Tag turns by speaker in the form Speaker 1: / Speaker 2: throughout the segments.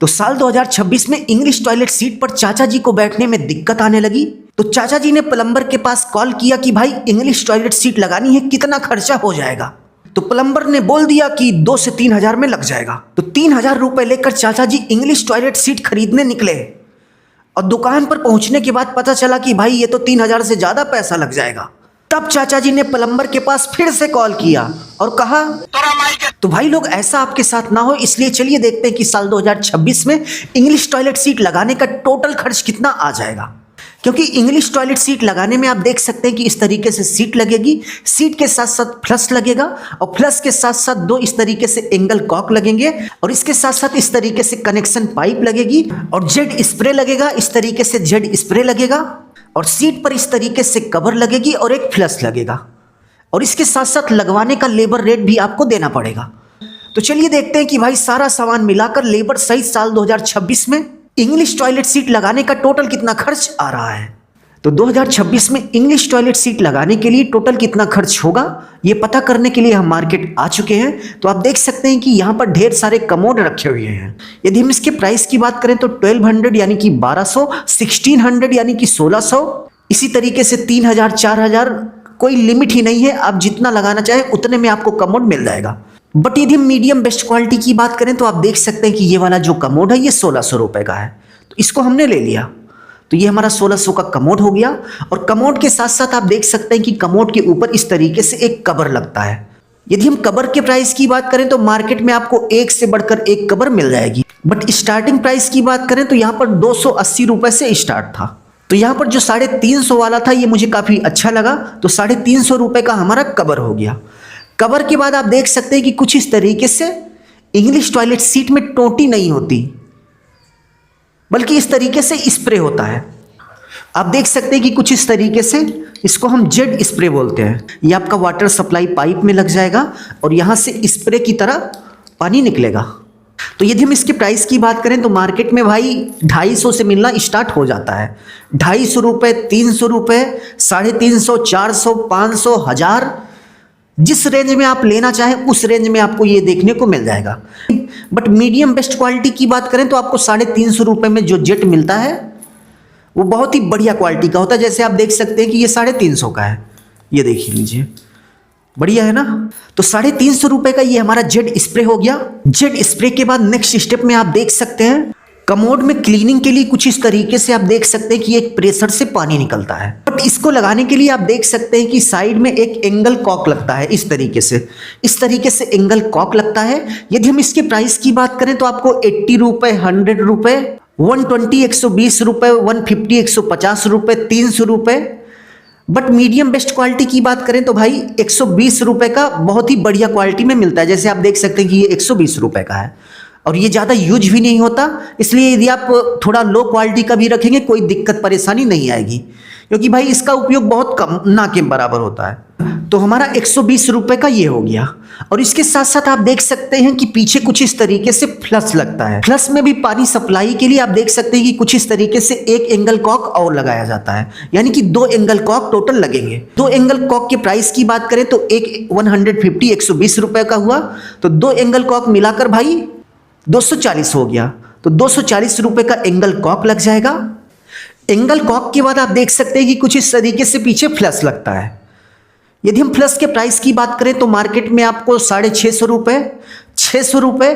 Speaker 1: तो साल 2026 में इंग्लिश टॉयलेट सीट पर चाचा जी को बैठने में दिक्कत आने लगी। तो चाचा जी ने प्लम्बर के पास कॉल किया कि भाई इंग्लिश टॉयलेट सीट लगानी है, कितना खर्चा हो जाएगा। तो प्लम्बर ने बोल दिया कि 2 से 3 हजार में लग जाएगा। तो 3,000 रुपए लेकर चाचा जी इंग्लिश टॉयलेट सीट खरीदने निकले और दुकान पर पहुंचने के बाद पता चला कि भाई ये तो 3,000 से ज्यादा पैसा लग जाएगा। तब चाचा जी ने प्लम्बर के पास फिर से कॉल किया और कहा तो भाई लोग ऐसा आपके साथ ना हो, इसलिए चलिए देखते हैं कि साल 2026 में इंग्लिश टॉयलेट सीट लगाने का टोटल खर्च कितना आ जाएगा। क्योंकि इंग्लिश टॉयलेट सीट लगाने में आप देख सकते हैं कि इस तरीके से सीट लगेगी, सीट के साथ साथ फ्लश लगेगा और फ्लश के साथ साथ 2 इस तरीके से एंगल कॉक लगेंगे और इसके साथ साथ इस तरीके से कनेक्शन पाइप लगेगी और जेड स्प्रे लगेगा, इस तरीके से जेड स्प्रे लगेगा और सीट पर इस तरीके से कवर लगेगी और एक फ्लश लगेगा और इसके साथ साथ लगवाने का लेबर रेट भी आपको देना पड़ेगा। तो चलिए देखते हैं कि भाई सारा सामान मिलाकर लेबर सहित साल 2026 में इंग्लिश टॉयलेट सीट लगाने का टोटल कितना खर्च आ रहा है। तो 2026 में इंग्लिश टॉयलेट सीट लगाने के लिए टोटल कितना खर्च होगा ये पता करने के लिए हम मार्केट आ चुके हैं। तो आप देख सकते हैं कि यहाँ पर ढेर सारे कमोड रखे हुए हैं। यदि हम इसके प्राइस की बात करें तो 1200 यानी कि 1200, 1600 यानी कि 1600, इसी तरीके से 3000, 4000, कोई लिमिट ही नहीं है, आप जितना लगाना चाहें उतने में आपको कमोड मिल जाएगा। बट यदि हम मीडियम बेस्ट क्वालिटी की बात करें तो आप देख सकते हैं कि ये वाला जो कमोड है ये 1600 रुपए का है। तो इसको हमने ले लिया, तो ये हमारा 1600 का कमोड हो गया। और कमोड के साथ साथ आप देख सकते हैं कि कमोड के ऊपर इस तरीके से एक कवर लगता है। यदि हम कवर के प्राइस की बात करें तो मार्केट में आपको एक से बढ़कर एक कवर मिल जाएगी। बट स्टार्टिंग प्राइस की बात करें तो यहाँ पर 280 रुपए से स्टार्ट था। तो यहाँ पर जो 350 वाला था ये मुझे काफी अच्छा लगा, तो 350 रुपए का हमारा कवर हो गया। कवर के बाद आप देख सकते हैं कि कुछ इस तरीके से इंग्लिश टॉयलेट सीट में टोटी नहीं होती, बल्कि इस तरीके से स्प्रे होता है। आप देख सकते हैं कि कुछ इस तरीके से, इसको हम जेड स्प्रे बोलते हैं। ये आपका वाटर सप्लाई पाइप में लग जाएगा और यहाँ से स्प्रे की तरह पानी निकलेगा। तो यदि हम इसके प्राइस की बात करें तो मार्केट में भाई 250 से मिलना स्टार्ट हो जाता है। 250 रुपये, 300 रुपये, 350, 400, 500, 1000, जिस रेंज में आप लेना चाहें उस रेंज में आपको ये देखने को मिल जाएगा। बट मीडियम बेस्ट क्वालिटी की बात करें तो आपको 350 रुपये में जो जेट मिलता है वो बहुत ही बढ़िया क्वालिटी का होता है। जैसे आप देख सकते हैं कि ये 350 का है, ये देखिए लीजिए, बढ़िया है ना। तो 350 रुपये का ये हमारा जेड स्प्रे हो गया। जेड स्प्रे के बाद नेक्स्ट स्टेप में आप देख सकते हैं कमोड में क्लीनिंग के लिए कुछ इस तरीके से आप देख सकते हैं कि एक प्रेशर से पानी निकलता है। बट इसको लगाने के लिए आप देख सकते हैं कि साइड में एक एंगल कॉक लगता है, इस तरीके से एंगल कॉक लगता है। यदि हम इसके प्राइस की बात करें तो आपको 80 रुपये, 100 रुपये, 120, 120 रुपये, 150, 150 रुपये, 300 रुपये। बट मीडियम बेस्ट क्वालिटी की बात करें तो भाई 120 रुपये का बहुत ही बढ़िया क्वालिटी में मिलता है। जैसे आप देख सकते हैं कि ये 120 रुपये का है और ये ज़्यादा यूज भी नहीं होता, इसलिए यदि आप थोड़ा लो क्वालिटी का भी रखेंगे कोई दिक्कत परेशानी नहीं आएगी, क्योंकि भाई इसका उपयोग बहुत कम ना के बराबर होता है। तो हमारा 120 रुपये का ये हो गया। और इसके साथ साथ आप देख सकते हैं कि पीछे कुछ इस तरीके से फ्लश लगता है। फ्लश में भी पानी सप्लाई के लिए आप देख सकते हैं कि कुछ इस तरीके से एक एंगल कॉक और लगाया जाता है, यानी कि 2 एंगल कॉक टोटल लगेंगे। 2 एंगल कॉक के प्राइस की बात करें तो एक 150, 120 रुपये का हुआ, तो 2 एंगल कॉक मिलाकर भाई 240 हो गया। तो 240 रुपये का एंगल कॉक लग जाएगा। एंगल कॉक के बाद आप देख सकते हैं कि कुछ इस तरीके से पीछे फ्लश लगता है। यदि हम फ्लश के प्राइस की बात करें तो मार्केट में आपको 650 रुपये, 600 रुपये,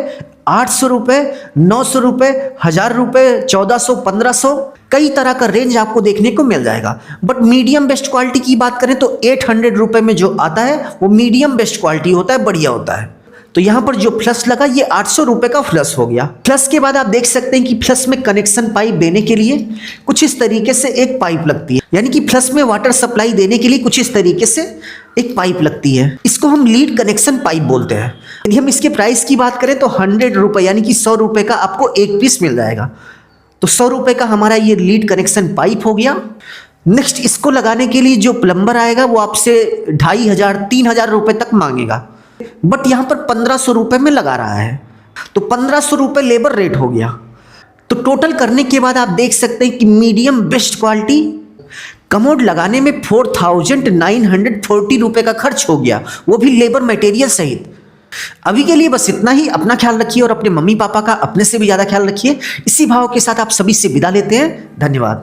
Speaker 1: 800 रुपये, 900 रुपये, 1000 रुपये, 1400, 1500, कई तरह का रेंज आपको देखने को मिल जाएगा। बट मीडियम बेस्ट क्वालिटी की बात करें तो 800 रुपये में जो आता है वो मीडियम बेस्ट क्वालिटी होता है, बढ़िया होता है। तो यहाँ पर जो फ्लश लगा ये 800 रुपये का फ्लश हो गया। फ्लश के बाद आप देख सकते हैं कि फ्लश में कनेक्शन पाइप देने के लिए कुछ इस तरीके से एक पाइप लगती है, यानी कि फ्लश में वाटर सप्लाई देने के लिए कुछ इस तरीके से एक पाइप लगती है। इसको हम लीड कनेक्शन पाइप बोलते हैं। यदि हम इसके प्राइस की बात करें तो 100 रुपये यानी कि 100 रुपये का आपको एक पीस मिल जाएगा। तो 100 रुपये का हमारा ये लीड कनेक्शन पाइप हो गया। नेक्स्ट इसको लगाने के लिए जो प्लम्बर आएगा वो आपसे 2500, 3000 रुपये तक मांगेगा, बट यहाँ पर 1500 रुपये में लगा रहा है, तो 1500 रुपये लेबर रेट हो गया। तो टोटल करने के बाद आप देख सकते हैं कि मीडियम बेस्ट क्वालिटी कमोड लगाने में 4940 रुपये का खर्च हो गया, वो भी लेबर मटेरियल सहित। अभी के लिए बस इतना ही। अपना ख्याल रखिए और अपने मम्मी पापा का अपने से भी ज्यादा ख्याल रखिए। इसी भाव के साथ आप सभी से विदा लेते हैं। धन्यवाद।